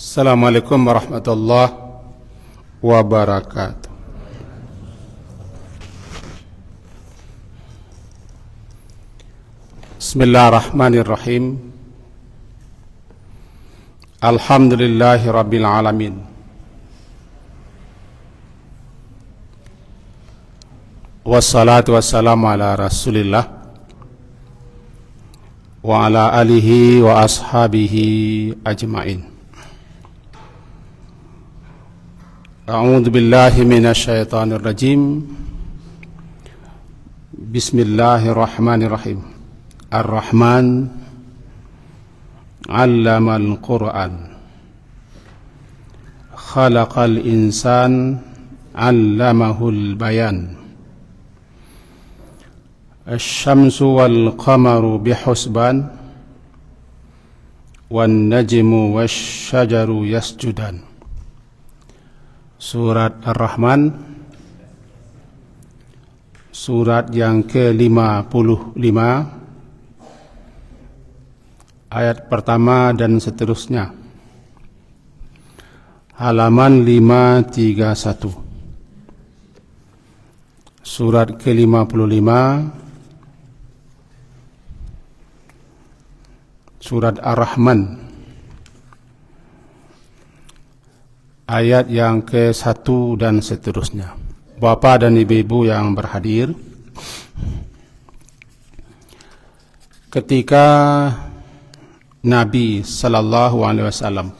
Assalamualaikum warahmatullahi wabarakatuh. Bismillahirrahmanirrahim. Alhamdulillahi rabbil alamin. Wassalatu wassalamu ala rasulillah wa ala alihi wa ashabihi ajma'in. A'udzu billahi minasyaitonir rajim. Bismillahirrahmanirrahim. Ar-Rahman 'allamal Qur'an. Khalaqal insan 'allamahul bayan. Asy-syamsu wal qamaru bihusban. Wan najmu wasy-syajaru yasjudan. Surat Ar-Rahman, surat yang ke-55, ayat pertama dan seterusnya, halaman 531. Surat ke-55, surat Ar-Rahman, ayat yang ke-1 dan seterusnya. Bapak dan ibu-ibu yang berhadir, ketika Nabi sallallahu alaihi wasallam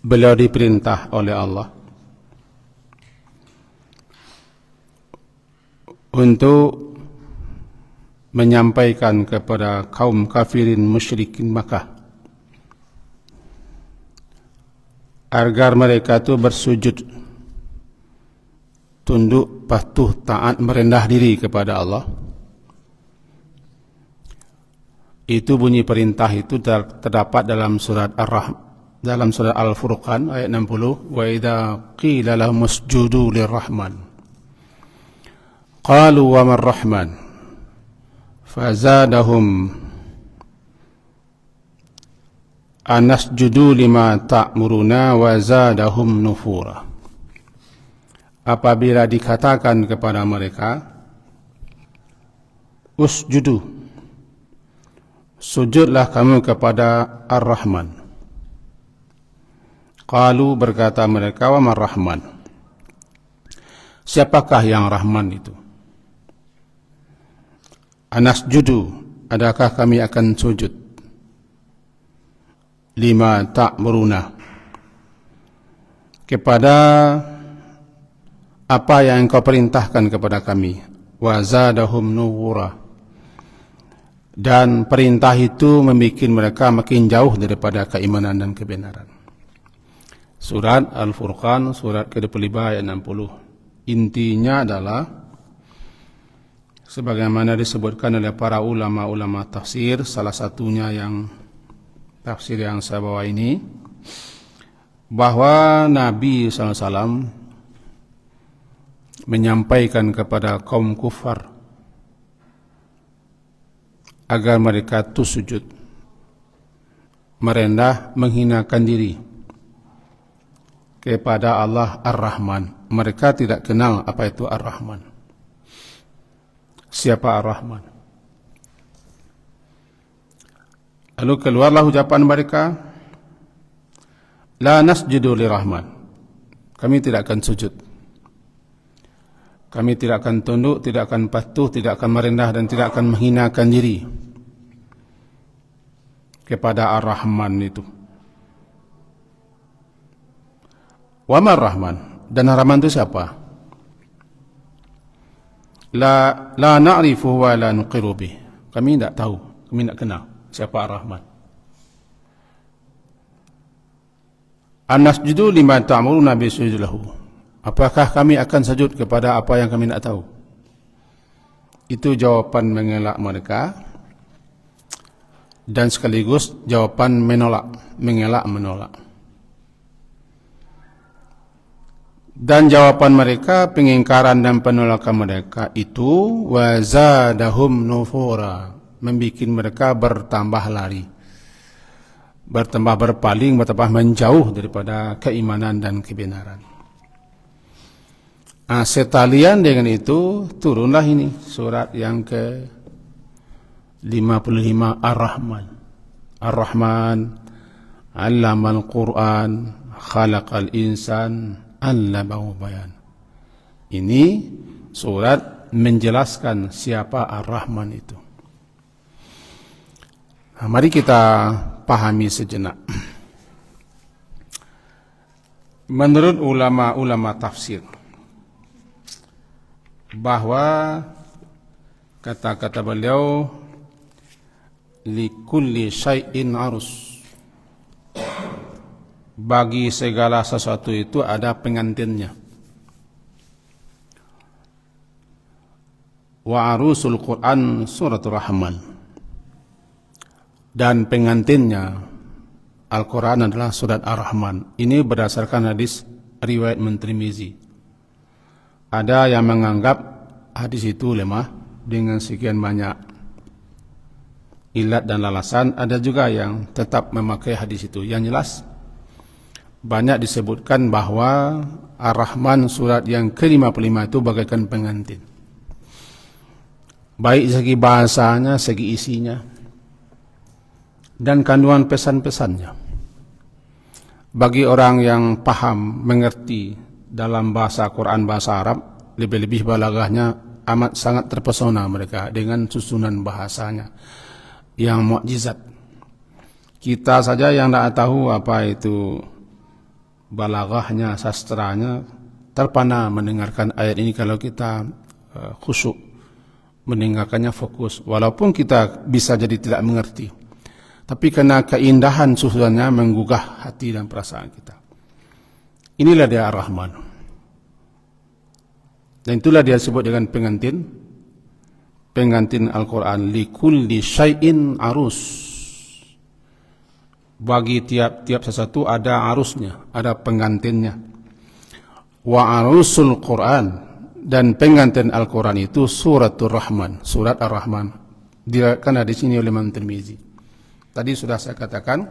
beliau diperintah oleh Allah untuk menyampaikan kepada kaum kafirin musyrikin Makkah agar mereka itu bersujud, tunduk, patuh, taat, merendah diri kepada Allah. Itu bunyi perintah itu terdapat dalam surat dalam surat Al-Furqan ayat 60. Wa idza qila lahum usjudu lirrahman qalu wa man rahman fazadahum anasjudu lima ta'muruna wa zadahum nufura. Apabila dikatakan kepada mereka, usjudu, sujudlah kamu kepada Ar-Rahman. Qalu, berkata mereka, wa man rahman, siapakah yang Rahman itu? Anasjudu, adakah kami akan sujud? Lima ta'muruna, kepada apa yang engkau perintahkan kepada kami. Wa zadahum nufura, dan perintah itu membuat mereka makin jauh daripada keimanan dan kebenaran. Surat Al-Furqan, surat ke-25 ayat 60. Intinya adalah sebagaimana disebutkan oleh para ulama-ulama tafsir, salah satunya yang tafsir yang saya bawa ini, bahwa Nabi SAW menyampaikan kepada kaum kufar agar mereka itu sujud, merendah, menghinakan diri kepada Allah Ar-Rahman. Mereka tidak kenal apa itu Ar-Rahman. Siapa Ar-Rahman? Lalu keluarlah ucapan mereka, la nasjudu lirrahman, kami tidak akan sujud, kami tidak akan tunduk, tidak akan patuh, tidak akan merendah, dan tidak akan menghinakan diri kepada Ar-Rahman itu. Wa man rahman, dan Ar-Rahman itu siapa? La na'rifu wa la nuqiru bih, kami tidak tahu, kami tidak kenal siapa Ar-Rahman. An-nasjudu lima ta'muruna bisujud lahu, apakah kami akan sujud kepada apa yang kami tidak tahu? Itu jawaban mengelak mereka, dan sekaligus jawaban menolak, mengelak menolak. Dan jawaban mereka, pengingkaran dan penolakan mereka itu, wa zadahum nufura, membuat mereka bertambah lari, bertambah berpaling, bertambah menjauh daripada keimanan dan kebenaran. Setalian dengan itu turunlah ini surat yang ke 55 Ar-Rahman. Ar-Rahman 'allamal Qur'an, khalaqal insan, 'allamahu bayan. Ini surat menjelaskan siapa Ar-Rahman itu. Mari kita pahami sejenak. Menurut ulama-ulama tafsir, bahwa kata-kata beliau likulli syai'in arus, bagi segala sesuatu itu ada pengantinnya. Wa arusul Quran suratul Rahman, dan pengantinnya Al-Quran adalah surat Ar-Rahman. Ini berdasarkan hadis riwayat Tirmizi. Ada yang menganggap hadis itu lemah dengan sekian banyak ilat dan alasan. Ada juga yang tetap memakai hadis itu. Yang jelas banyak disebutkan bahwa Ar-Rahman surat yang ke-55 itu bagaikan pengantin, baik segi bahasanya, segi isinya, dan kandungan pesan-pesannya. Bagi orang yang paham, mengerti dalam bahasa Quran, bahasa Arab, lebih-lebih balaghahnya, amat sangat terpesona mereka dengan susunan bahasanya yang mukjizat. Kita saja yang tidak tahu apa itu balaghahnya, sastranya, terpana mendengarkan ayat ini kalau kita khusyuk mendengarkannya, fokus, walaupun kita bisa jadi tidak mengerti, tapi karena keindahan susunannya menggugah hati dan perasaan kita. Inilah dia Ar-Rahman, dan itulah dia sebut dengan pengantin Al-Quran. Likulli syai'in arus, bagi tiap-tiap sesuatu ada arusnya, ada pengantinnya. Wa arusul Quran, dan pengantin Al-Quran itu suratul Rahman, surat Ar-Rahman. Diriwayatkan di sini oleh Imam Tirmizi. Tadi sudah saya katakan,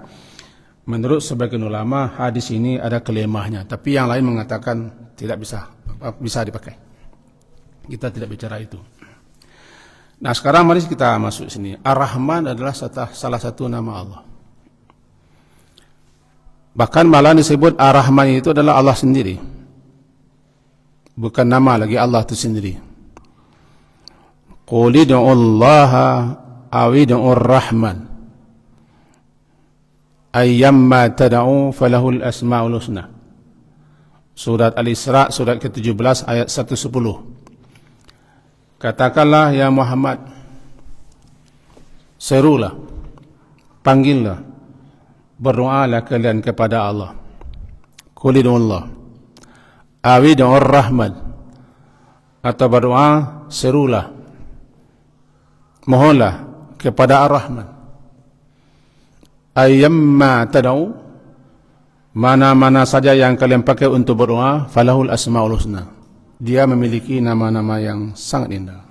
menurut sebagian ulama hadis ini ada kelemahnya, tapi yang lain mengatakan tidak bisa dipakai. Kita tidak bicara itu. Nah, sekarang mari kita masuk sini. Ar-Rahman adalah salah satu nama Allah. Bahkan malah disebut Ar-Rahman itu adalah Allah sendiri, bukan nama lagi Allah itu sendiri. Qul ud'ullaha aw ud'ur Rahman, ayyamma tad'u falahul asmaul husna. Surat Al-Isra, surat ke-17 ayat 110. Katakanlah ya Muhammad, serulah, panggillah, berdoalah kalian kepada Allah. Qul ud'ullah aw ud'ur Rahman, atau berdoa, serulah, mohonlah kepada Ar-Rahman. Ayyamma tad'u, mana-mana saja yang kalian pakai untuk berdoa, falahul asmaul husna, dia memiliki nama-nama yang sangat indah.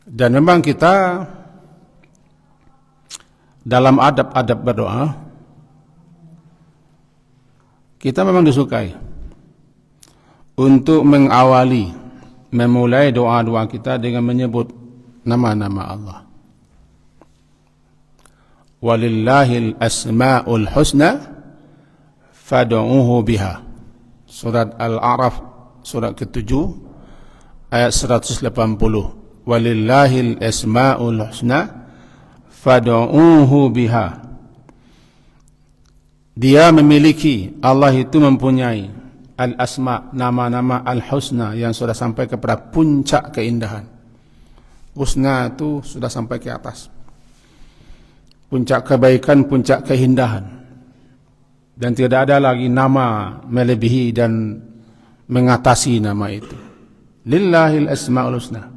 Dan memang kita dalam adab-adab berdoa, kita memang disukai untuk mengawali, memulai doa-doa kita dengan menyebut nama-nama Allah. Walillahil asma'ul husna fad'uuhu biha. Surat Al-A'raf, surat ke-7 ayat 180. Walillahil asma'ul husna fad'uuhu biha. Dia memiliki, Allah itu mempunyai al-asma, nama-nama al-husna yang sudah sampai kepada puncak keindahan. Husna itu sudah sampai ke atas, puncak kebaikan, puncak keindahan, dan tidak ada lagi nama melebihi dan mengatasi nama itu. Lillahil asma'ul husna,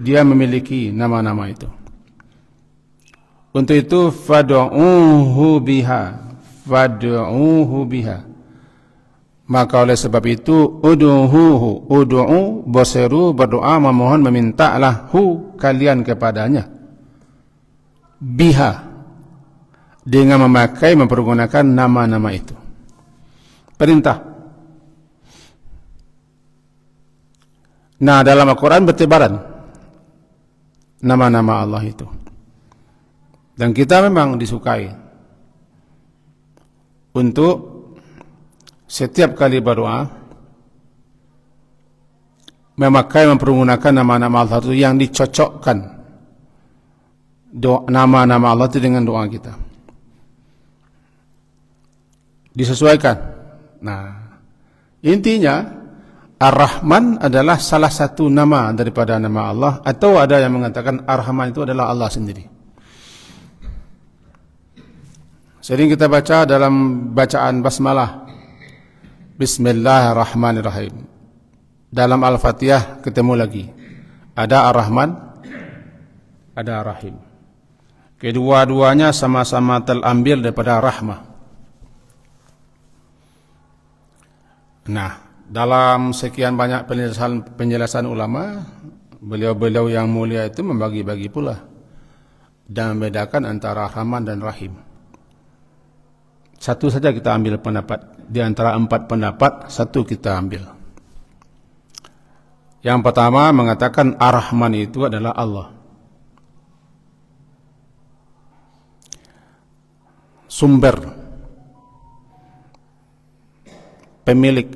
dia memiliki nama-nama itu. Untuk itu fad'uuhu biha, fad'uuhu biha, maka oleh sebab itu ud'uhu, ud'u, berseru, berdoa, memohon, memintalah hu, kalian kepadanya, biha, dengan mempergunakan nama-nama itu. Perintah. Nah, dalam Al-Quran bertebaran nama-nama Allah itu. Dan kita memang disukai untuk setiap kali berdoa mempergunakan nama-nama Allah itu yang dicocokkan nama-nama Allah itu dengan doa kita. Disesuaikan. Nah, intinya Ar-Rahman adalah salah satu nama daripada nama Allah, atau ada yang mengatakan Ar-Rahman itu adalah Allah sendiri. Sering kita baca dalam bacaan basmalah, Bismillahirrahmanirrahim. Dalam Al-Fatihah ketemu lagi, ada Ar-Rahman, ada Ar-Rahim. Kedua-duanya sama-sama terambil daripada rahmah. Nah, dalam sekian banyak penjelasan ulama, beliau-beliau yang mulia itu membagi-bagi pula dan membedakan antara Rahman dan Rahim. Satu saja kita ambil pendapat. Di antara 4 pendapat, satu kita ambil. Yang pertama mengatakan Ar-Rahman itu adalah Allah. Sumber, pemilik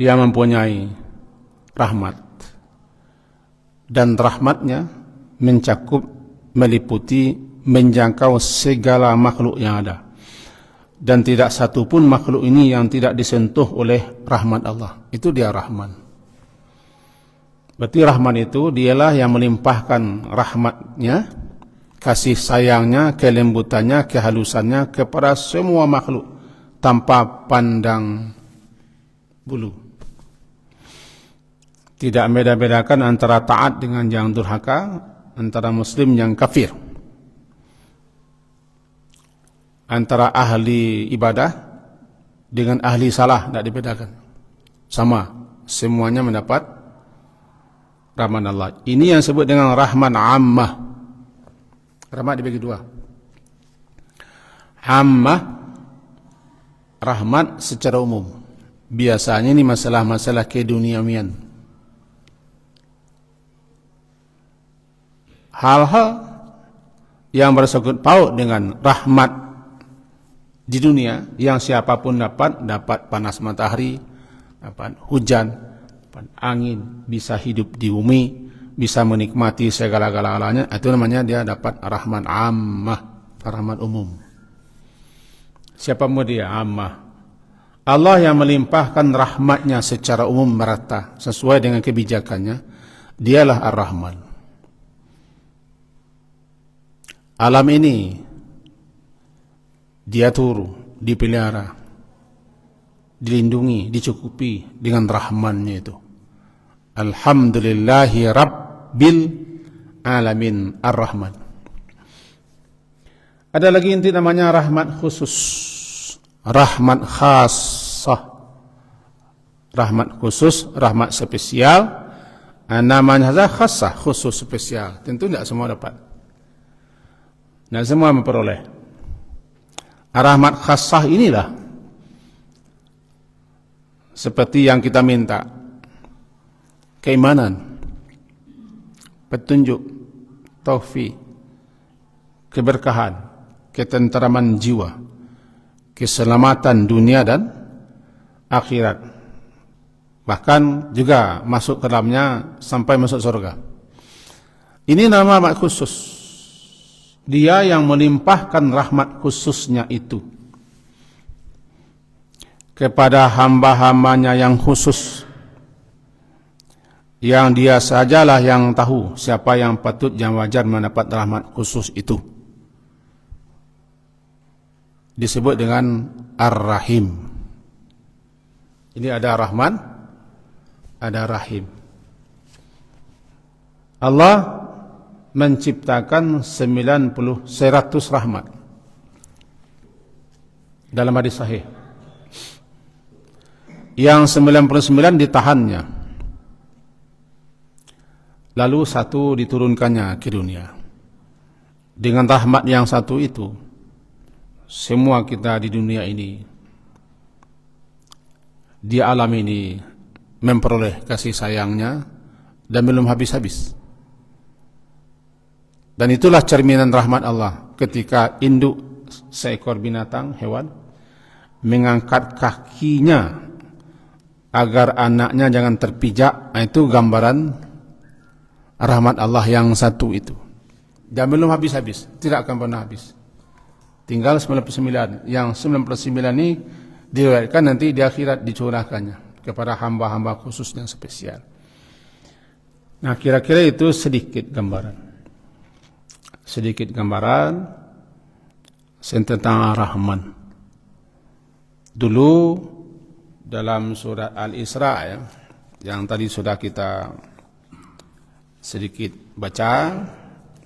yang mempunyai rahmat, dan rahmatnya mencakup, meliputi, menjangkau segala makhluk yang ada, dan tidak satu pun makhluk ini yang tidak disentuh oleh rahmat Allah. Itu dia Rahman. Berarti Rahman itu dialah yang melimpahkan rahmatnya, kasih sayangnya, kelembutannya, kehalusannya kepada semua makhluk tanpa pandang bulu. Tidak membeda-bedakan antara taat dengan yang durhaka, antara muslim yang kafir, antara ahli ibadah dengan ahli salah, tidak dibedakan. Sama, semuanya mendapat rahmat Allah. Ini yang disebut dengan rahman ammah. Rahmat dibagi 2. Ammah, rahmat secara umum. Biasanya ini masalah-masalah keduniawian. Hal-hal yang bersangkut paut dengan rahmat di dunia, yang siapapun dapat panas matahari, dapat hujan, dapat angin, bisa hidup di bumi, bisa menikmati segala-galanya, itu namanya dia dapat rahmat ammah, rahmat umum. Siapa mau dia ammah? Allah yang melimpahkan rahmatnya secara umum merata sesuai dengan kebijakannya, dialah Ar-Rahman. Alam ini diatur, dipelihara, dilindungi, dicukupi dengan rahmannya itu. Alhamdulillahi Rabbil Alamin Ar-Rahman. Ada lagi inti namanya rahmat khusus, rahmat khasah, rahmat khusus, rahmat spesial. Namanya saja khasah, khusus, spesial. Tentu tidak semua dapat, tidak semua memperoleh. Rahmat khasah inilah seperti yang kita minta, keimanan, petunjuk, taufik, keberkahan, ketenteraman jiwa, keselamatan dunia dan akhirat, bahkan juga masuk ke dalamnya sampai masuk surga. Ini nama rahmat khusus. Dia yang melimpahkan rahmat khususnya itu kepada hamba-hambanya yang khusus, yang dia sajalah yang tahu siapa yang patut, yang wajar mendapat rahmat khusus itu. Disebut dengan Ar-Rahim. Ini ada Rahman, ada Rahim. Allah menciptakan 100 rahmat dalam hadis sahih. Yang 99 ditahannya, lalu 1 diturunkannya ke dunia. dengan rahmat yang satu itu, semua kita di dunia ini, di alam ini, memperoleh kasih sayangnya dan belum habis-habis. Dan itulah cerminan rahmat Allah ketika induk seekor binatang, hewan, mengangkat kakinya agar anaknya jangan terpijak. Itu gambaran rahmat Allah yang satu itu. Dan belum habis-habis, tidak akan pernah habis. Tinggal 99. Yang 99 ini diriwayatkan nanti di akhirat dicurahkannya kepada hamba-hamba khusus yang spesial. Nah, kira-kira itu sedikit gambaran. Sedikit gambaran tentang Ar-Rahman. Dulu dalam surat Al-Isra ya, yang tadi sudah kita sedikit baca,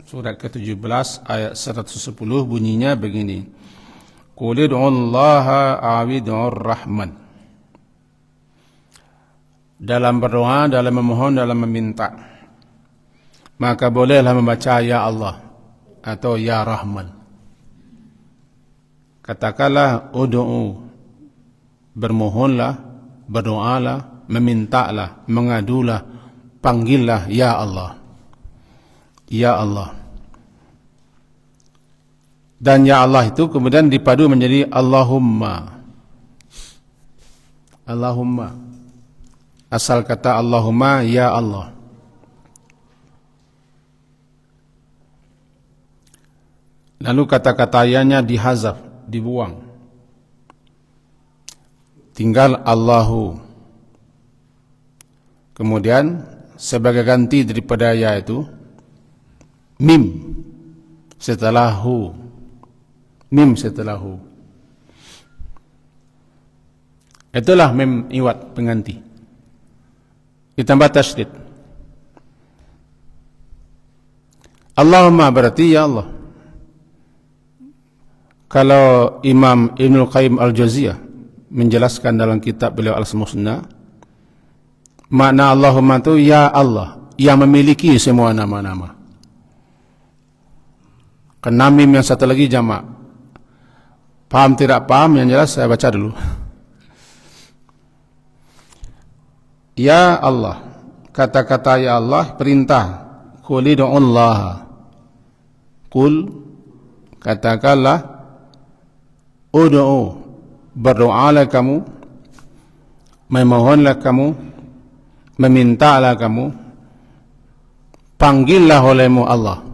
surat ke-17 ayat 110 bunyinya begini. Qul ud'ullaha a'udzu'ur rahman. Dalam berdoa, dalam memohon, dalam meminta, maka bolehlah membaca ya Allah atau ya Rahman. Katakanlah ud'u, bermohonlah, berdoalah, memintalah, mengadulah, panggillah ya Allah. Ya Allah. Dan ya Allah itu kemudian dipadu menjadi Allahumma. Allahumma. Asal kata Allahumma ya Allah. Lalu kata-katanya dihazaf, dibuang. Tinggal Allahu. Kemudian sebagai ganti daripada ya itu mim setelah hu. Mim setelah hu. Itulah mim iwat pengganti. Ditambah tasydid. Allahumma berarti ya Allah. Kalau Imam Ibnul Qayyim Al-Jauziyah menjelaskan dalam kitab beliau Al-Musnah, makna Allahumma itu ya Allah yang memiliki semua nama-nama. Kena mim yang satu lagi jamak. Paham tidak paham yang jelas saya baca dulu. Ya Allah, kata-kata ya Allah perintah. Qul ud'ullaha. Qul, katakanlah, ud'u, berdoalah kamu, memohonlah kamu, memintalah kamu, panggillah olehmu Allah.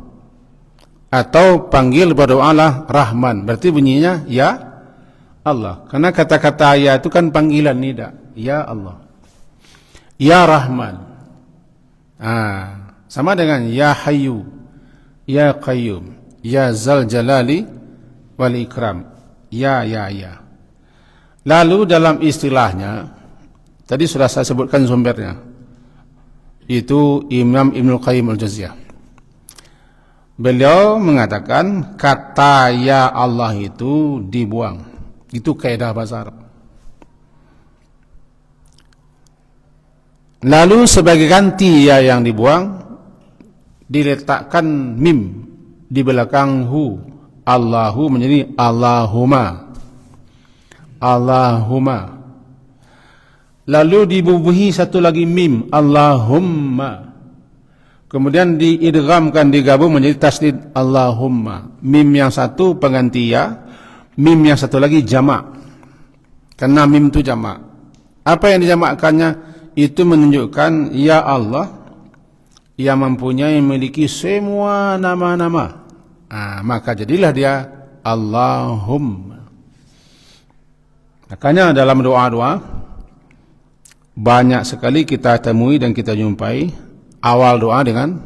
Atau panggil berdoalah Rahman. Berarti bunyinya ya Allah. Karena kata-kata ya itu kan panggilan nida. Ya Allah. Ya Rahman. Sama dengan ya Hayyu, ya Qayyum, ya Zal Jalali wal Ikram. Ya. Lalu dalam istilahnya, tadi sudah saya sebutkan sumbernya. Itu Imam Ibnul Qayyim Al-Jauziyah. Beliau mengatakan kata ya Allah itu dibuang. Itu kaidah bahasa Arab. Lalu sebagai ganti ya yang dibuang, diletakkan mim di belakang hu. Allahu menjadi Allahumma. Allahumma. Lalu dibubuhi satu lagi mim, Allahumma. Kemudian diidghamkan, digabung menjadi tasdid Allahumma. Mim yang satu pengganti ya, mim yang satu lagi jamak. Karena mim itu jamak. Apa yang dijamakkannya? Itu menunjukkan ya Allah yang mempunyai, memiliki semua nama-nama. Maka jadilah dia Allahumma. Makanya dalam doa-doa banyak sekali kita temui dan kita jumpai awal doa dengan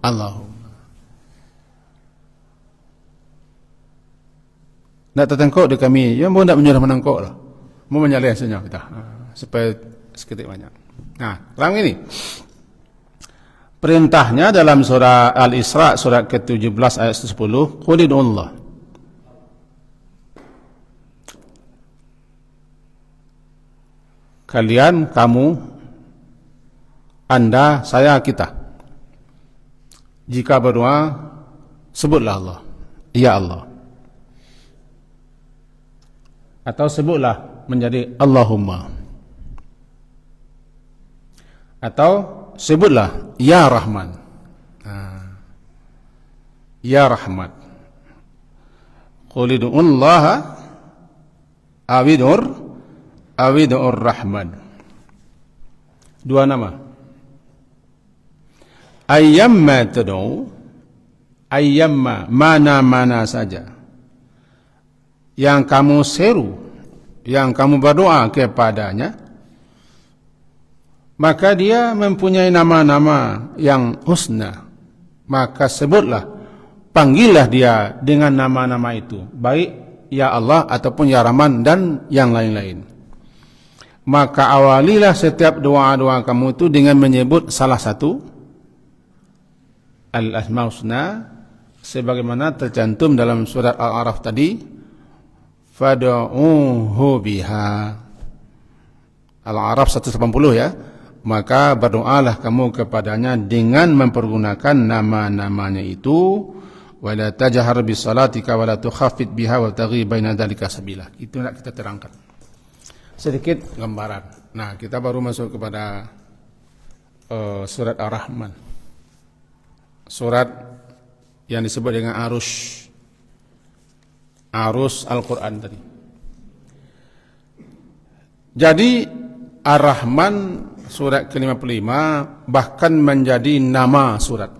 Allahumma. Nak tertengkok di kami, ya mau nak menyuruh menengkok lah. Mau menyalih senyap kita. Supaya seketik banyak. Nah, sekarang ini. Perintahnya dalam surah Al-Isra, surat ke-17 ayat 10. Qul ud'ullah. Kalian, kamu, Anda, saya, kita. Jika berdoa, sebutlah Allah. ya Allah. Atau sebutlah menjadi Allahumma. Atau sebutlah ya Rahman. Ya Rahmat. Qul ud'ullaha awidur Rahman. Dua nama. Ayyamma tad'u, ayyamma, mana-mana saja yang kamu seru, yang kamu berdoa kepadanya, maka dia mempunyai nama-nama yang husna. Maka sebutlah, panggillah dia dengan nama-nama itu, baik ya Allah ataupun ya Rahman dan yang lain-lain. Maka awalilah setiap doa-doa kamu itu dengan menyebut salah satu Al-Asmaul Husna, sebagaimana tercantum dalam surat Al-A'raf tadi, fad'uhu biha. Al-A'raf 180 ya. Maka berdoalah kamu kepadanya dengan mempergunakan nama-namanya itu. Wala tajhar bis salatika wala tukhaffit biha wa taghi baina dzalika sabila. Itu nak kita terangkan. Sedikit gambaran. Nah, kita baru masuk kepada surat Ar-Rahman. Surat yang disebut dengan arus Al-Quran tadi. Jadi Ar-Rahman surat ke-55 bahkan menjadi nama surat.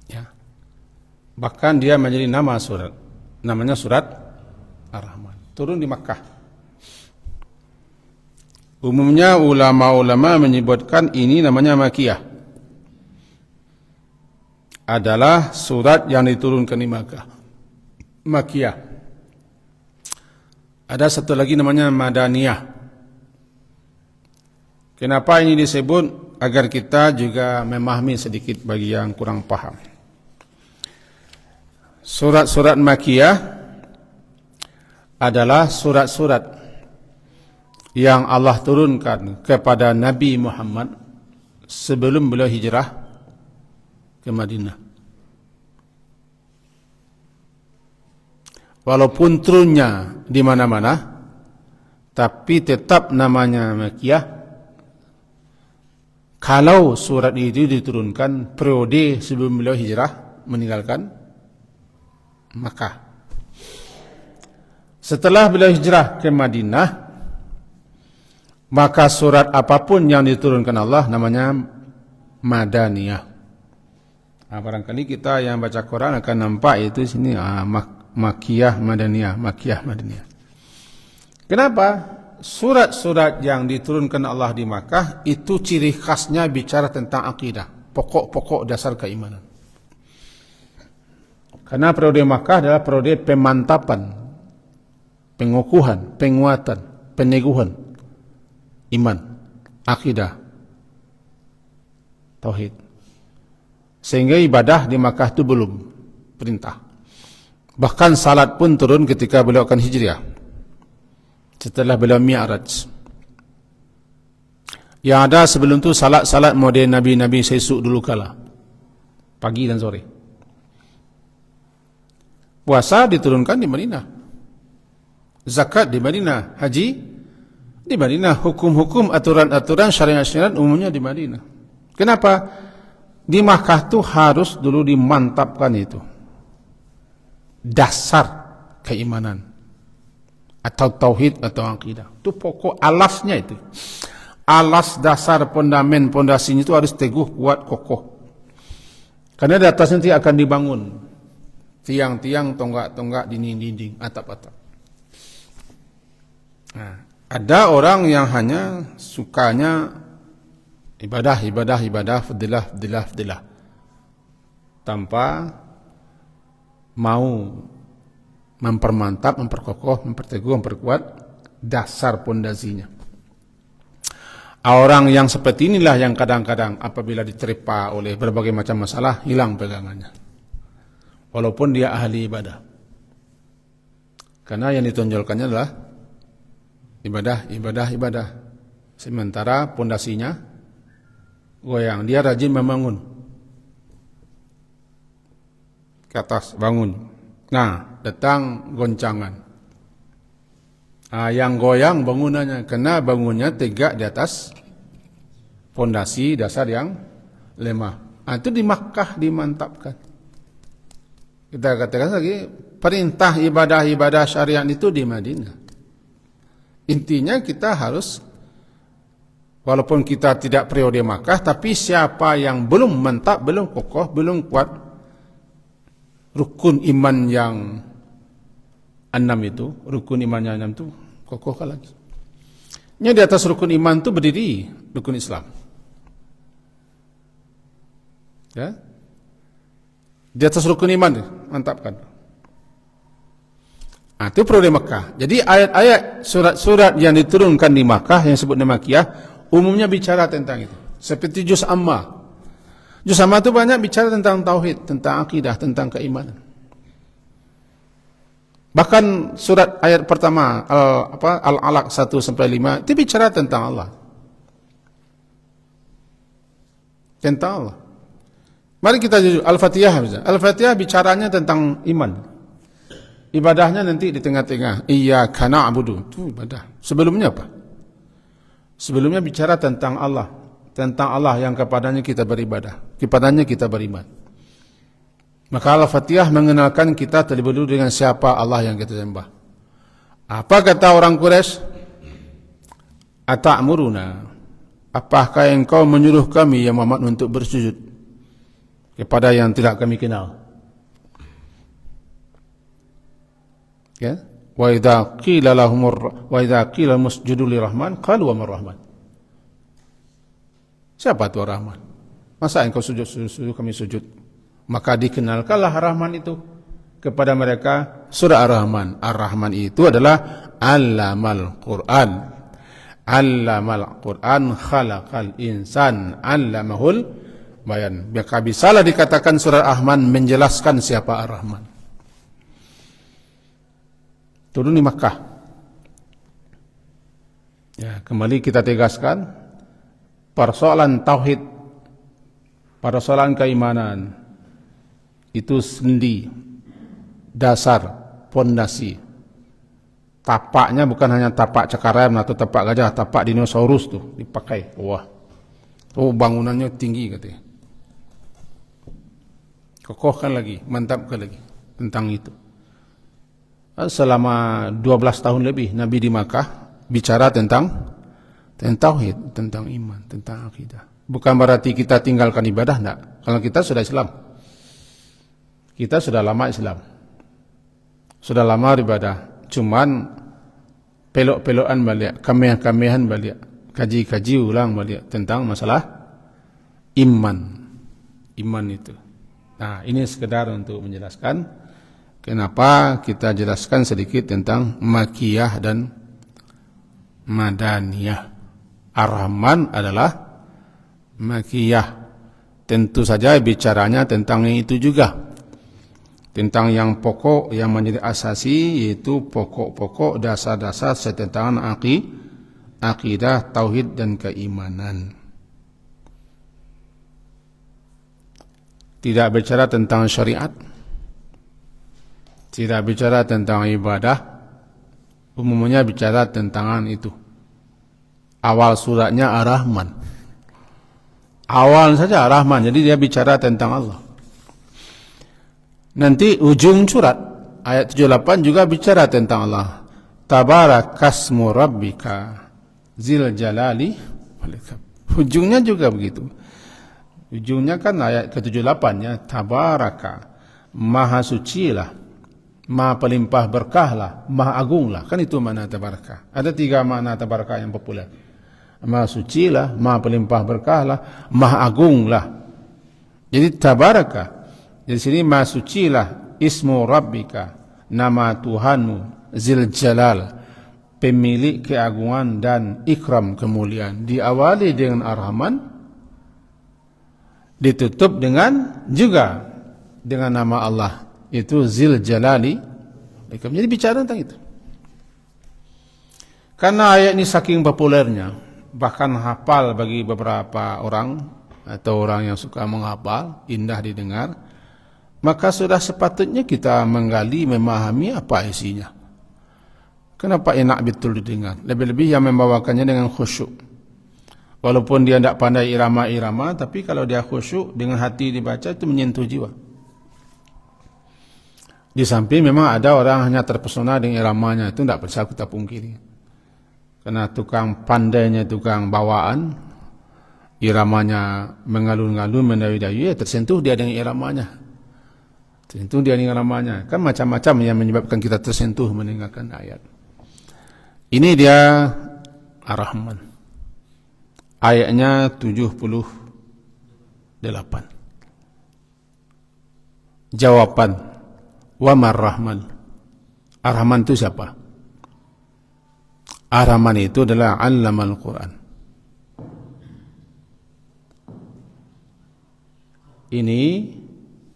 Ya. Bahkan dia menjadi nama surat. Namanya surat Ar-Rahman. Turun di Makkah. Umumnya ulama-ulama menyebutkan ini namanya Makkiyah. Adalah surat yang diturunkan di Makkah. Makkiyah. Ada satu lagi namanya Madaniyah. Kenapa ini disebut? Agar kita juga memahami sedikit bagi yang kurang paham. Surat-surat Makkiyah adalah surat-surat yang Allah turunkan kepada Nabi Muhammad sebelum beliau hijrah ke Madinah. Walaupun turunnya di mana-mana, tapi tetap namanya Makkiyah. Kalau surat itu diturunkan periode sebelum beliau hijrah meninggalkan Makkah. Setelah beliau hijrah ke Madinah, maka surat apapun yang diturunkan Allah namanya Madaniyah. Barangkali kita yang baca Quran akan nampak itu sini Makkiyah Madaniyah, Makkiyah Madaniyah. Kenapa? Surat-surat yang diturunkan Allah di Makkah itu ciri khasnya bicara tentang akidah, pokok-pokok dasar keimanan. Karena periode Makkah adalah periode pemantapan, pengukuhan, penguatan, peneguhan iman, akidah, tauhid. Sehingga ibadah di Makkah itu belum perintah. Bahkan salat pun turun ketika beliau akan hijrah, setelah beliau mi'raj. Yang ada sebelum itu salat-salat model Nabi-Nabi sesuk dulu kala, pagi dan sore. Puasa diturunkan di Madinah, zakat di Madinah, haji di Madinah, hukum-hukum, aturan-aturan, syariat-syariat umumnya di Madinah. Kenapa? Di Makkah itu harus dulu dimantapkan itu dasar keimanan atau tauhid atau akidah. Itu pokok alasnya itu. Alas dasar fondamen pondasinya itu harus teguh, kuat, kokoh. Karena di atas nanti akan dibangun tiang-tiang, tonggak-tonggak, dinding-dinding, atap-atap. Nah, ada orang yang hanya sukanya ibadah, fadilah, tanpa mau mempermantap, memperkokoh, memperteguh, memperkuat dasar pondasinya. Orang yang seperti inilah yang kadang-kadang apabila diterpa oleh berbagai macam masalah, hilang pegangannya. Walaupun dia ahli ibadah. Karena yang ditonjolkannya adalah ibadah. Sementara pondasinya goyang. Dia rajin membangun. ke atas, bangun. Nah, datang goncangan. Yang goyang bangunannya, karena bangunnya tegak di atas fondasi dasar yang lemah. Itu di Makkah dimantapkan. Kita katakan lagi, perintah ibadah-ibadah syariat itu di Madinah. Intinya kita harus, walaupun kita tidak periode Makkah, tapi siapa yang belum mantap, belum kokoh, belum kuat, rukun iman yang 6 itu, rukun iman yang 6 itu, kokohkan lagi. Ini di atas rukun iman itu berdiri rukun Islam. Ya, di atas rukun iman, mantapkan. Itu periode Makkah. Jadi ayat-ayat surat-surat yang diturunkan di Makkah yang disebut Makkiyah umumnya bicara tentang itu. Seperti Juz Amma. Juz Amma itu banyak bicara tentang tauhid, tentang akidah, tentang keimanan. Bahkan surat ayat pertama Al-Alaq 1 sampai 5 itu bicara tentang Allah. Tentang Allah. Mari kita jujur, Al-Fatihah. Al-Fatihah bicaranya tentang iman. Ibadahnya nanti di tengah-tengah. Iyyaka na'budu. Itu ibadah. Sebelumnya apa? Sebelumnya bicara tentang Allah. Tentang Allah yang kepadanya kita beribadah. Kepadanya kita beriman. Maka Al-Fatihah mengenalkan kita terlebih dahulu dengan siapa Allah yang kita sembah. Apa kata orang Quraisy? Ata'muruna. Apakah engkau menyuruh kami ya Muhammad untuk bersujud kepada yang tidak kami kenal? Ya, wa idza qila musjudu lirrahman qalu wa marrahman. Siapa itu Rahman? Masa engkau sujud kami sujud? Maka dikenalkanlah Rahman itu kepada mereka surah Ar-Rahman. Ar-Rahman itu adalah Allamal Quran. Allamal Quran khalaqal insan 'allamahul bayan. Maka bisalah dikatakan surah Ar-Rahman menjelaskan siapa Ar-Rahman. Turun di Makkah. Ya, kembali kita tegaskan persoalan tauhid, persoalan keimanan itu sendi, dasar, pondasi. Tapaknya bukan hanya tapak cakaram atau tapak gajah, tapak dinosaurus tuh dipakai. Wah, bangunannya tinggi katanya. Kokohkan lagi, mantapkan lagi tentang itu. Selama 12 tahun lebih Nabi di Makkah bicara tentang tauhid, tentang iman, tentang akidah. Bukan berarti kita tinggalkan ibadah, enggak. Kalau kita sudah Islam, kita sudah lama Islam, sudah lama ibadah, cuman pelok-pelokan balik, kamehan-kamehan balik, kaji-kaji ulang balik tentang masalah iman itu. Nah, ini sekedar untuk menjelaskan kenapa kita jelaskan sedikit tentang Makkiyah dan Madaniyah. Ar-Rahman adalah Makkiyah. Tentu saja bicaranya tentang itu juga. Tentang yang pokok yang menjadi asasi, yaitu pokok-pokok dasar-dasar tentang akidah, tauhid dan keimanan. Tidak bicara tentang syariat, tidak bicara tentang ibadah, umumnya bicara tentang itu. Awal suratnya Ar-Rahman. Awal saja Ar-Rahman, jadi dia bicara tentang Allah. Nanti ujung surat ayat 78 juga bicara tentang Allah. Tabarakasmu rabbika zil jalali wal ikram. Ujungnya juga begitu. Ujungnya kan ayat ke-78 ya, tabaraka, maha sucilah, maha pelimpah berkahlah, maha agunglah. Kan itu makna tabaraka. Ada 3 makna tabaraka yang populer. Maha sucilah, maha pelimpah berkahlah, maha agunglah. Jadi tabaraka. Di sini maha sucilah, ismu rabbika, nama Tuhanmu, zil jalal, pemilik keagungan dan ikram kemuliaan. Diawali dengan Ar-Rahman, ditutup dengan juga dengan nama Allah, itu zil jalali. Jadi bicara tentang itu. Karena ayat ini saking populernya, bahkan hafal bagi beberapa orang atau orang yang suka menghafal, indah didengar, maka sudah sepatutnya kita menggali, memahami apa isinya. Kenapa enak betul didengar? Lebih-lebih yang membawakannya dengan khusyuk. Walaupun dia tidak pandai irama-irama, tapi kalau dia khusyuk, dengan hati dibaca, itu menyentuh jiwa. Di samping memang ada orang hanya terpesona dengan iramanya, itu tidak bisa kita pungkiri. Karena tukang pandainya, tukang bawaan, iramanya mengalun-ngalun, mendayu-dayu, ya tersentuh dia dengan iramanya. Tersentuh dia dengan iramanya. Kan macam-macam yang menyebabkan kita tersentuh mendengarkan ayat. Ini dia Ar-Rahman. Ayatnya 78. Jawaban. Wa mar-Rahman. Ar-Rahman itu siapa? Ar-Rahman itu adalah Allamal Quran. Ini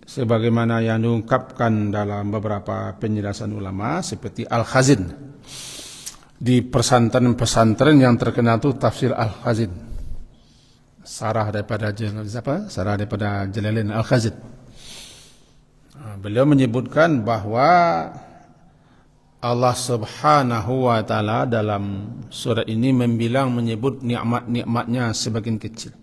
sebagaimana yang diungkapkan dalam beberapa penjelasan ulama seperti Al-Khazin. Di pesantren-pesantren yang terkenal itu tafsir Al-Khazin. Sarah daripada Jalalain Al-Khazin. Beliau menyebutkan bahwa Allah Subhanahu wa taala dalam surat ini menyebut nikmat-nikmatnya sebagian kecil.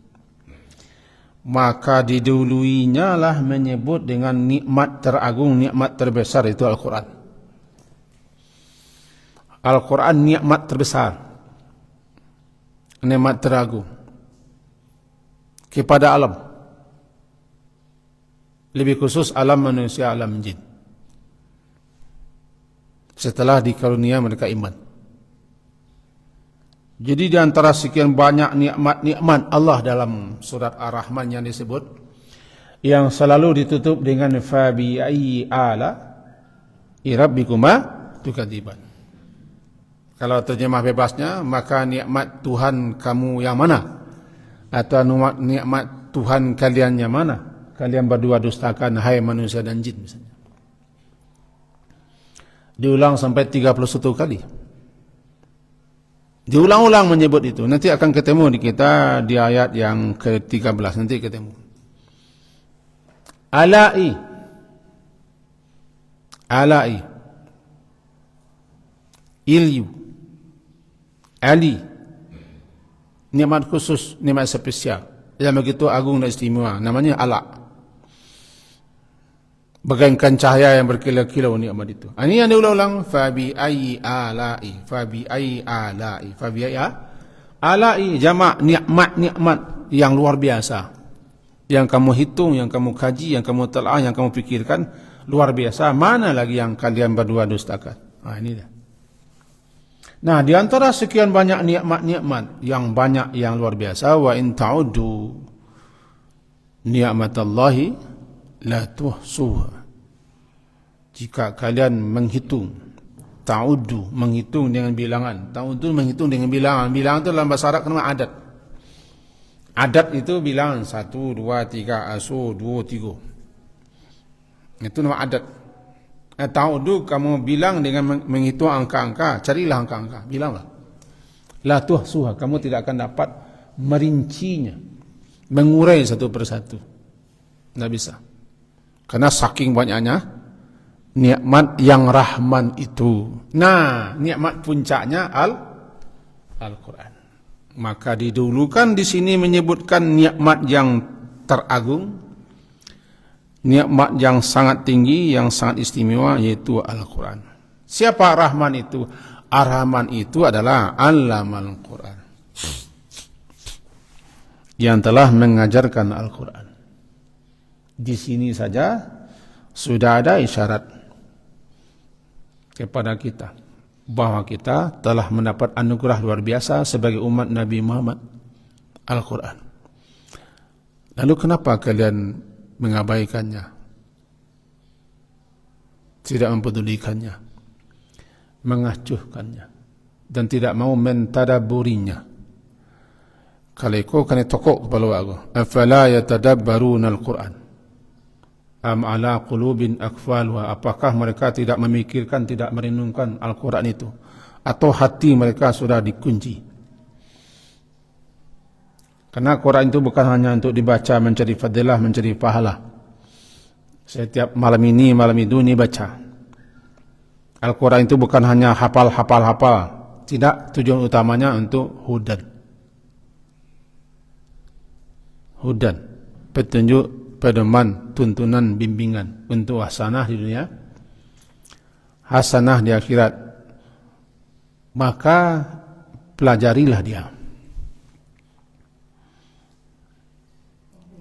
Maka didahuluinya lah menyebut dengan nikmat teragung, nikmat terbesar, itu Al-Quran. Al-Quran nikmat terbesar, nikmat teragung kepada alam, lebih khusus alam manusia, alam jin, setelah dikarunia mereka iman. Jadi di antara sekian banyak nikmat-nikmat Allah dalam surat Ar-Rahman yang disebut, yang selalu ditutup dengan fabi ayyi ala'i rabbikuma tukadziban. Kalau terjemah bebasnya, maka nikmat Tuhan kamu yang mana? Atau nikmat Tuhan kalian yang mana? Kalian berdua dustakan, hai manusia dan jin, misalnya. Diulang sampai 31 kali. Diulang-ulang menyebut itu. Nanti akan ketemu di kita di ayat yang ke-13. Nanti ketemu. Ala'i. Ala'i. Ilyu. Ali, nikmat khusus, nikmat spesial yang begitu agung dan istimewa, namanya ala. Bagaikan cahaya yang berkilau-kilau nikmat itu. Ini yang diulang-ulang, fabi ayyi ala'i, fabi ayyi ala'i, fabi ayyi ala'i, jamak nikmat-nikmat yang luar biasa, yang kamu hitung, yang kamu kaji, yang kamu telah, yang kamu pikirkan, luar biasa. Mana lagi yang kalian berdua dustakan? Ini dah. Nah, di antara sekian banyak nikmat-nikmat yang banyak, yang luar biasa, wa in ta'uddu ni'matallahi la tuhsuha. Jika kalian menghitung, ta'uddu, menghitung dengan bilangan. Ta'uddu menghitung dengan bilangan. Bilangan itu dalam bahasa Arab nama adat. Adat itu bilangan 1, 2, 3, asu, 2, 3. Itu nama adat. Ta'uddu, kamu bilang dengan menghitung angka-angka, carilah angka-angka, bilanglah. La tuhsuha, kamu tidak akan dapat merincinya, mengurai satu persatu. Tidak bisa. Karena saking banyaknya nikmat yang Rahman itu. Nah, nikmat puncaknya Al-Quran. Maka didulukan di sini menyebutkan nikmat yang teragung, nikmat yang sangat tinggi, yang sangat istimewa, yaitu Al-Quran. Siapa Rahman itu? Ar-Rahman itu adalah Allamal Quran, yang telah mengajarkan Al-Quran. Di sini saja sudah ada isyarat kepada kita bahwa kita telah mendapat anugerah luar biasa sebagai umat Nabi Muhammad, Al-Quran. Lalu kenapa kalian mengabaikannya, tidak mempedulikannya, mengacuhkannya, dan tidak mau mentadaburinya? Kalau kena tokok kepala aku, afala yatadabbaruna al-Quran am ala qulubin akfalha, apakah mereka tidak memikirkan, tidak merenungkan Al-Quran itu, atau hati mereka sudah dikunci? Karena Quran itu bukan hanya untuk dibaca mencari fadilah, mencari pahala, Setiap malam itu ini baca. Al-Quran itu bukan hanya hafal. Tidak, tujuan utamanya untuk hudan. Petunjuk, pedoman, tuntunan, bimbingan untuk hasanah di dunia, hasanah di akhirat. Maka pelajarilah dia.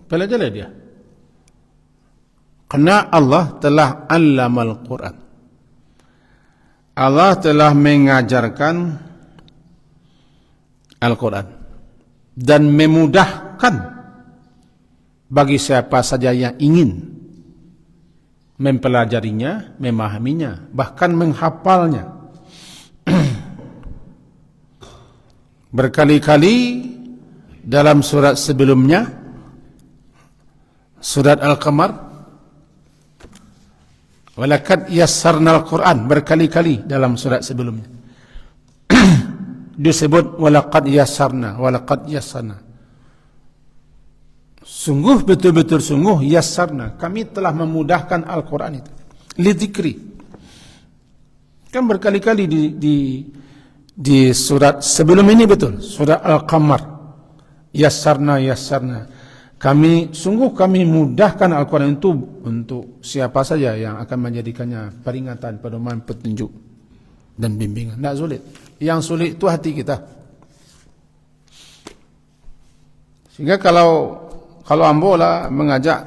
Pelajarilah dia. Karena Allah telah allamal Quran. Allah telah mengajarkan Al-Quran dan memudahkan bagi siapa saja yang ingin mempelajarinya, memahaminya, bahkan menghafalnya. Berkali-kali dalam surat sebelumnya, surat Al-Qamar, walaqad yassarnal Quran, berkali-kali dalam surat sebelumnya disebut walaqad yassarna. Sungguh, betul-betul sungguh, yassarna, kami telah memudahkan Al-Quran itu lidzikri. Kan berkali-kali di surat sebelum ini, betul, surat Al-Qamar, yassarna. Kami mudahkan Al-Quran itu untuk siapa saja yang akan menjadikannya peringatan, pedoman, petunjuk dan bimbingan. Tidak sulit. Yang sulit itu hati kita. Sehingga kalau ambola mengajak,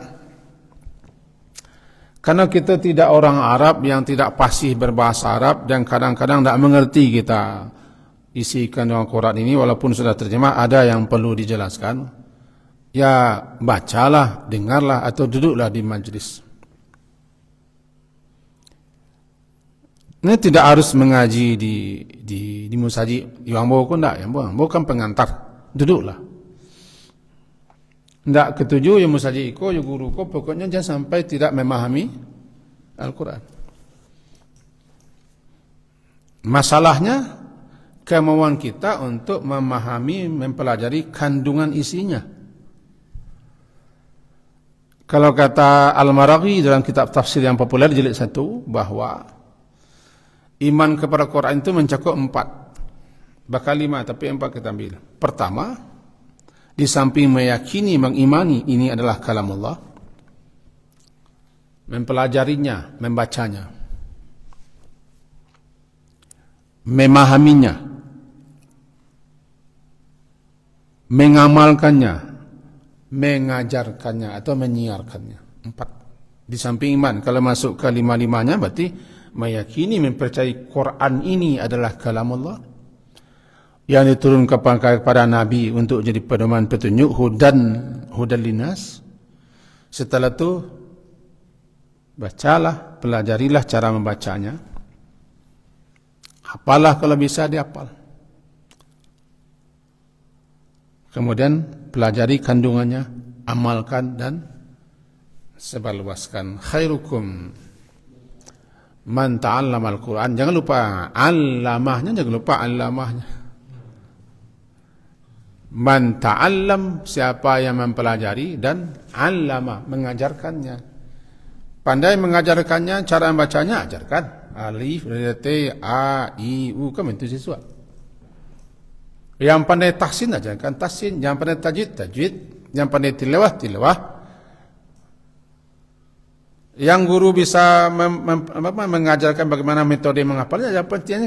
karena kita tidak orang Arab yang tidak fasih berbahasa Arab dan kadang-kadang tidak mengerti kita isi kandungan Quran ini, walaupun sudah terjemah, ada yang perlu dijelaskan. Ya bacalah, dengarlah, atau duduklah di majlis. Ini tidak harus mengaji di musaji. Yang bawa pun tidak, yang bawa kan pengantar. Duduklah. Tidak ketujuh yang musaji iko, yang guru ko, pokoknya jangan sampai tidak memahami Al-Quran. Masalahnya kemauan kita untuk memahami, mempelajari kandungan isinya. Kalau kata Al-Maraghi dalam kitab tafsir yang populer jilid 1, bahwa iman kepada Quran itu mencakup 4. Bakal 5, tapi 4 kita ambil. Pertama, di samping meyakini, mengimani ini adalah kalamullah, mempelajarinya, membacanya, memahaminya, mengamalkannya, mengajarkannya atau menyiarkannya. 4. Di samping iman, kalau masuk ke 5-5-nya berarti meyakini, mempercayai Quran ini adalah kalamullah yang diturunkan kepada Nabi untuk jadi pedoman, petunjuk, hudan linas. Setelah itu bacalah, pelajarilah cara membacanya, hafalah kalau bisa dihafal. Kemudian pelajari kandungannya, amalkan dan sebarluaskan. Khairukum man ta'allama al-Quran. Jangan lupa allamahnya, jangan lupa allamahnya. Man ta'allam, siapa yang mempelajari, dan allama, mengajarkannya. Pandai mengajarkannya, cara membacanya ajarkan. Alif, T, A, I, U, kan itu siswa. Yang pandai tahsin ajarkan tahsin, yang pandai tajwid, yang pandai tilawah. Yang guru bisa mengajarkan bagaimana metode menghafalnya.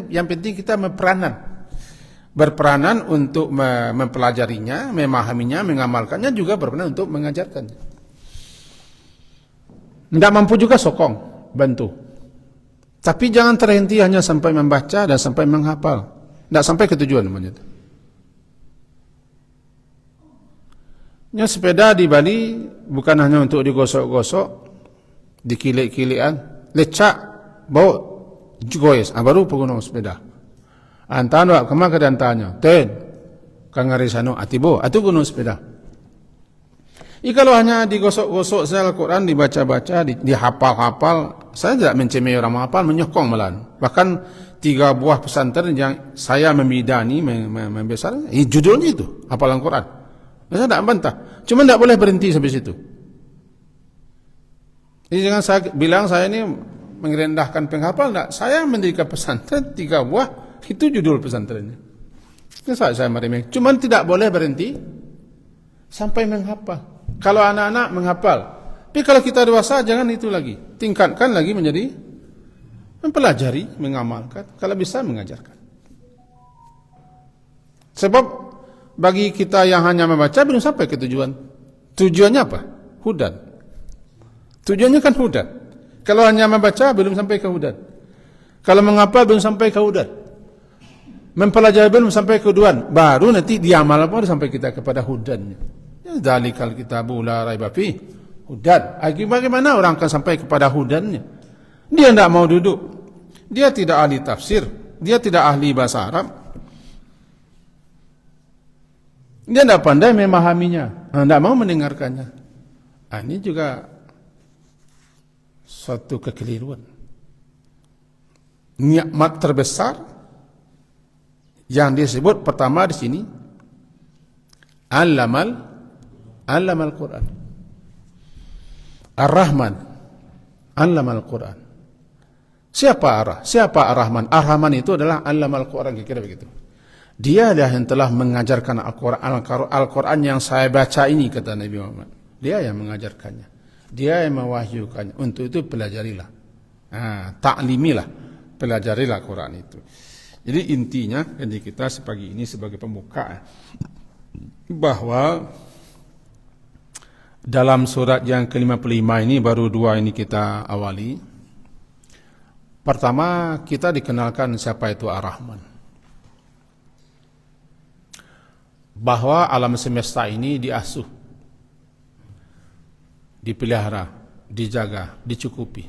Yang penting kita berperanan untuk mempelajarinya, memahaminya, mengamalkannya, juga berperanan untuk mengajarkannya. Tidak mampu juga sokong, bantu. Tapi jangan terhenti hanya sampai membaca dan sampai menghafal. Tidak sampai ke tujuan namanya itu. Ya, sepeda di Bali bukan hanya untuk digosok-gosok, dikilik-kilikan, lecak, bawa goyes, baru penggunaan sepeda. Antano kemana ke dantanya, ten, kangarisano, atibo, atu gunung sepeda. Kalau hanya digosok-gosok saya Al-Quran, dibaca-baca, dihafal-hafal, saya tidak mencemeh orang menghafal, menyokong malahan. Bahkan 3 buah pesantren yang saya membidani, membesar, judulnya itu, hafalan Quran. Saya tidak bantah. Cuma tidak boleh berhenti sampai situ. Jadi jangan saya bilang saya ini merendahkan penghafal, enggak. Saya mendirikan pesantren 3 buah, itu judul pesantrennya. Saya meremeh. Cuman tidak boleh berhenti sampai menghafal. Kalau anak-anak menghafal, tapi kalau kita dewasa jangan itu lagi. Tingkatkan lagi menjadi mempelajari, mengamalkan, kalau bisa mengajarkan. Sebab bagi kita yang hanya membaca belum sampai ke tujuan. Tujuannya apa? Hudan. Tujuannya kan hudan. Kalau hanya membaca belum sampai ke hudan. Kalau menghafal belum sampai ke hudan. Mempelajari belum sampai ke hudan. Baru nanti diamal baru sampai kita kepada hudannya. Ya, dzalikal kitabu la raiba fi hudan. Bagaimana orang akan sampai kepada hudannya? Dia tidak mau duduk. Dia tidak ahli tafsir. Dia tidak ahli bahasa Arab. Dia tidak pandai memahaminya. Tidak mau mendengarkannya. Ini juga suatu kekeliruan. Nikmat terbesar yang disebut pertama di sini Allamal Quran. Ar-Rahman Allamal Quran. Siapa Ar-Rahman? Ar-Rahman itu adalah Allamal Quran, kira-kira begitu. Dia adalah yang telah mengajarkan Al-Quran yang saya baca ini, kata Nabi Muhammad. Dia yang mengajarkannya. Dia yang mewahyukannya. Untuk itu pelajarilah. Ta'limilah. Pelajarilah Quran itu. Jadi intinya, jadi kita sepagi ini sebagai pembuka, bahwa dalam surat yang ke-55 ini, baru 2 ini kita awali. Pertama, kita dikenalkan siapa itu Ar-Rahman. Bahwa alam semesta ini diasuh, dipelihara, dijaga, dicukupi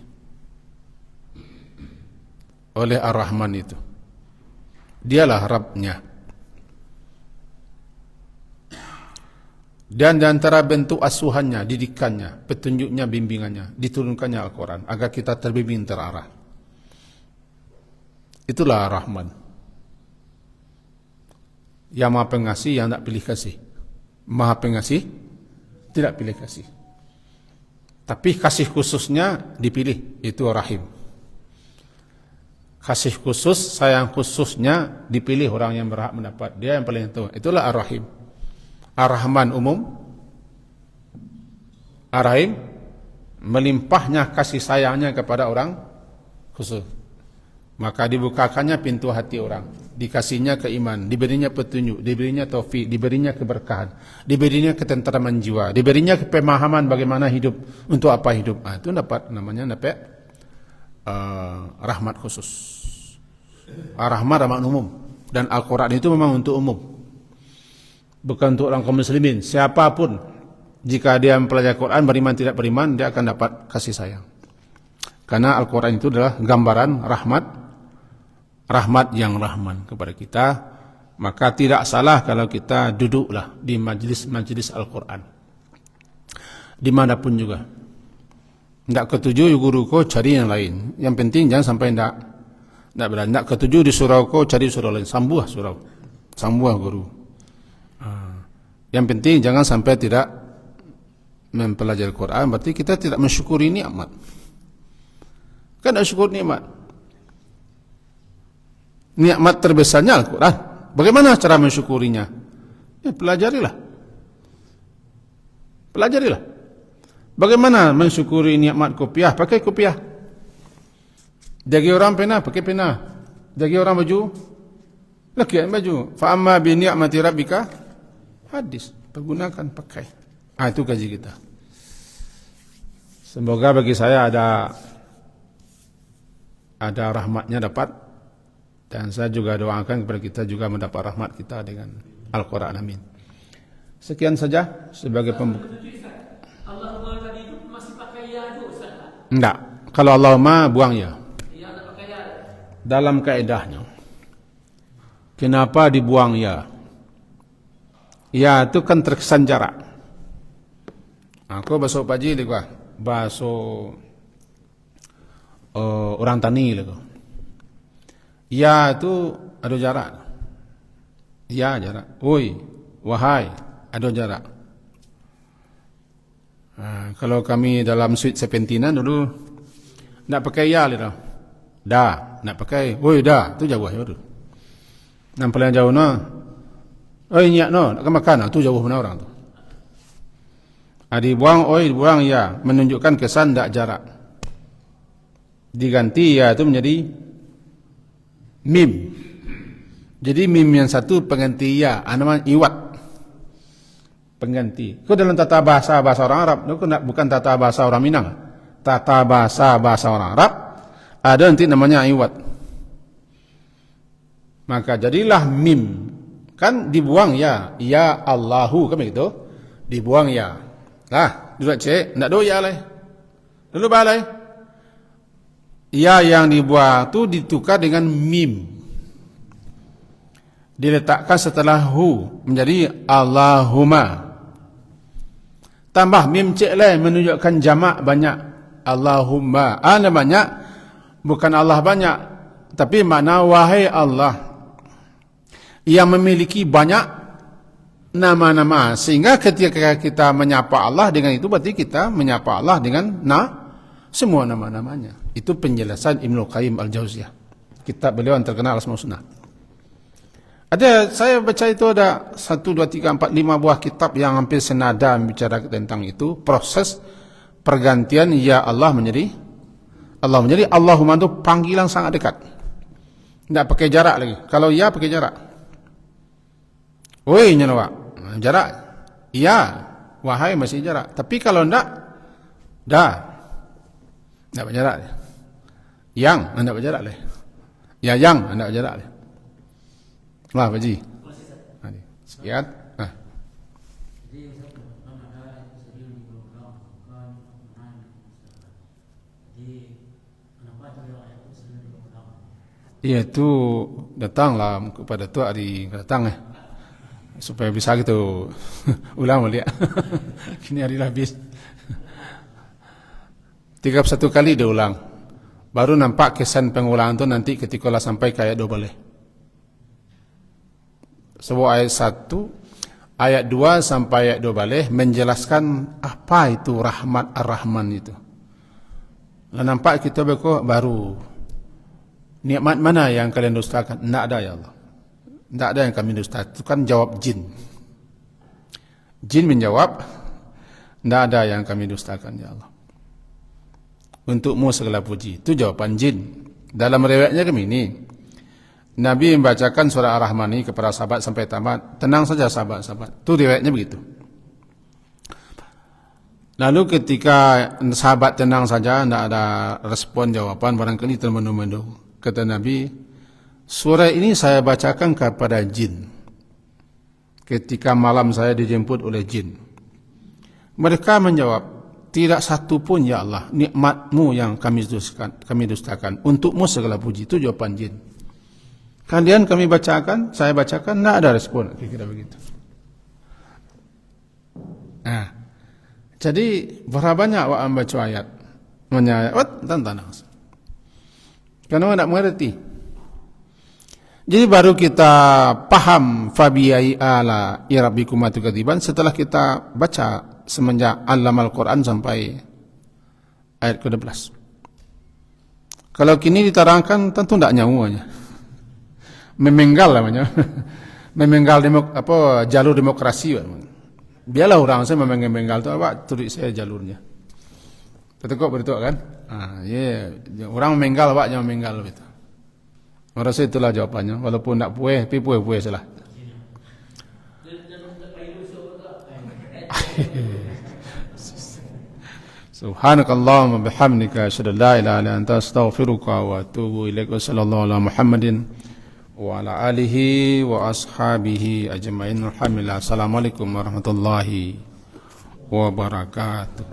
oleh Ar-Rahman itu. Dialah Rabbnya. Dan di antara bentuk asuhannya, didikannya, petunjuknya, bimbingannya, diturunkannya Al-Quran agar kita terbimbing, terarah. Itulah Ar-Rahman. Yang Maha Pengasih, yang tidak pilih kasih. Maha Pengasih, tidak pilih kasih. Tapi kasih khususnya dipilih, itu Rahim. Kasih khusus, sayang khususnya dipilih orang yang berhak mendapat. Dia yang paling tahu. Itulah Ar-Rahim. Ar-Rahman umum, Ar-Rahim melimpahnya kasih sayangnya kepada orang khusus. Maka dibukakannya pintu hati orang, dikasihnya keiman, diberinya petunjuk, diberinya taufik, diberinya keberkahan, diberinya ketentraman jiwa, diberinya pemahaman bagaimana hidup, untuk apa hidup. Itu dapat rahmat khusus. Rahmat umum, dan Al-Quran itu memang untuk umum, bukan untuk orang kaum muslimin. Siapapun, jika dia mempelajari Quran, beriman tidak beriman, dia akan dapat kasih sayang. Karena Al-Quran itu adalah gambaran rahmat yang rahman kepada kita. Maka tidak salah kalau kita duduklah di majlis Al-Quran dimanapun juga. Tidak ketujuh guru kau cari yang lain. Yang penting jangan sampai tidak berani. Tidak ketujuh di surau kau cari surau lain. Sambuah surau, sambuah guru. Yang penting jangan sampai tidak mempelajari Al-Quran. Berarti kita tidak mensyukuri nikmat. Kan tidak syukur nikmat. Nikmat terbesarnya Al-Quran. Bagaimana cara mensyukurinya? Ya, pelajarilah. Bagaimana mensyukuri nikmat kopiah? Pakai kopiah. Jagi orang pena, pakai pena. Jagi orang baju, lakian baju. Fa amma bi ni'mati rabbika hadis. Pergunakan, pakai. Itu kaji kita. Semoga bagi saya ada rahmatnya dapat. Dan saya juga doakan kepada kita juga mendapat rahmat kita dengan Al-Quran. Amin. Sekian saja sebagai pembuka. Allahumma tadi itu masih pakai ya itu, Ustaz? Enggak. Kalau Allahumma buang ya. Ya, enggak pakai ya. Dalam kaedahnya. Kenapa dibuang ya? Ya itu kan terkesan jarak. Aku bahasa Paji lagi, bahasa orang tani lagi. Ya itu ada jarak. Ya jarak. Woi, wahai, ada jarak. Kalau kami dalam Sweet Seventeen dulu nak pakai ya le dah. Da, nak pakai. Oi da, tu jauh tu. Nampak yang jauh no. Oi nyak no, nak makan tu jauh mana orang tu. Dibuang oi, dibuang ya, menunjukkan kesan tak jarak. Diganti ya itu menjadi mim. Jadi mim yang satu pengganti ya, namanya iwat. Pengganti. Kau dalam tata bahasa orang Arab, bukan tata bahasa orang Minang. Tata bahasa orang Arab ada nanti namanya iwat. Maka jadilah mim. Kan dibuang ya Allahu kan begitu? Dibuang ya. Lah, dulu cek, ndak do ya leh. Dulu balai. Ya yang dibuang tu ditukar dengan mim. Diletakkan setelah hu menjadi Allahumma. Tambah mim cek leh menunjukkan jamak banyak. Allahumma. Ada banyak, bukan Allah banyak, tapi makna wahai Allah yang memiliki banyak nama-nama, sehingga ketika kita menyapa Allah dengan itu berarti kita menyapa Allah dengan semua nama-namanya. Itu penjelasan Ibnu Qayyim Al-Jauziyah. Kitab beliau yang terkenal Asmaul Husna. Saya baca itu ada 1, 2, 3, 4, 5 buah kitab yang hampir senada bicara tentang itu, proses pergantian ya Allah menjadi Allahumma itu panggilan sangat dekat. Tidak pakai jarak lagi. Kalau ya pakai jarak. Woi nyewa, jarak. Ya, wahai masih jarak. Tapi kalau tidak, tidak berjarak. Yang anda berjarak leh. Ya yang anda berjarak leh. Wah, Pak Ji. Sekian. Iya tu datanglah kepada tu hari datang supaya bisa gitu ulang balik. Kini hari habis 31 kali dia ulang. Baru nampak kesan pengulangan tu nanti ketika lah sampai ke ayat 2 boleh. Sebuah ayat 1, ayat 2 sampai ayat 2 boleh menjelaskan apa itu rahmat ar-Rahman itu. Lah nampak kita baru nikmat mana yang kalian dustakan? Tidak ada ya Allah. Tidak ada yang kami dustakan. Itu kan jawab jin. Jin menjawab, tidak ada yang kami dustakan ya Allah. Untukmu segala puji. Itu jawaban jin. Dalam riwayatnya kami ini, Nabi membacakan surah Ar-Rahman ini kepada sahabat sampai tamat. Tenang saja sahabat-sahabat. Itu riwayatnya begitu. Lalu ketika sahabat tenang saja, tidak ada respon jawaban, barangkali termenung-menung. Kata Nabi, surah ini saya bacakan kepada jin ketika malam saya dijemput oleh jin. Mereka menjawab, tidak satu pun ya Allah nikmatmu yang kami dustakan. Untukmu segala puji. Itu jawaban jin. Kemudian kami bacakan, saya bacakan, tidak ada respon. Kira-kira begitu. Jadi berapa banyak awak membaca ayat? Tenang. Karena tidak mengerti. Jadi baru kita paham fabiyai ala irabbikum atukadiban setelah kita baca semenjak Allamal Quran sampai ayat ke-12. Kalau kini diterangkan tentu tidak nyawanya. Memenggal namanya. Memenggal jalur demokrasi. Biarlah orang saya memenggal itu apa tulis saya jalurnya. Tetekok betul kan? Orang memenggal awak jangan memenggal begitu. Merasa itulah jawapannya. Walaupun tak puas, tapi puas salah. Subhanakallahumma bihamdika asyhadu an la ilaha illa anta astaghfiruka wa atubu ilaik. Sallallahu ala Muhammadin wa ala alihi wa ashabihi ajma'in. Alhamdulillah. Assalamualaikum warahmatullahi wabarakatuh.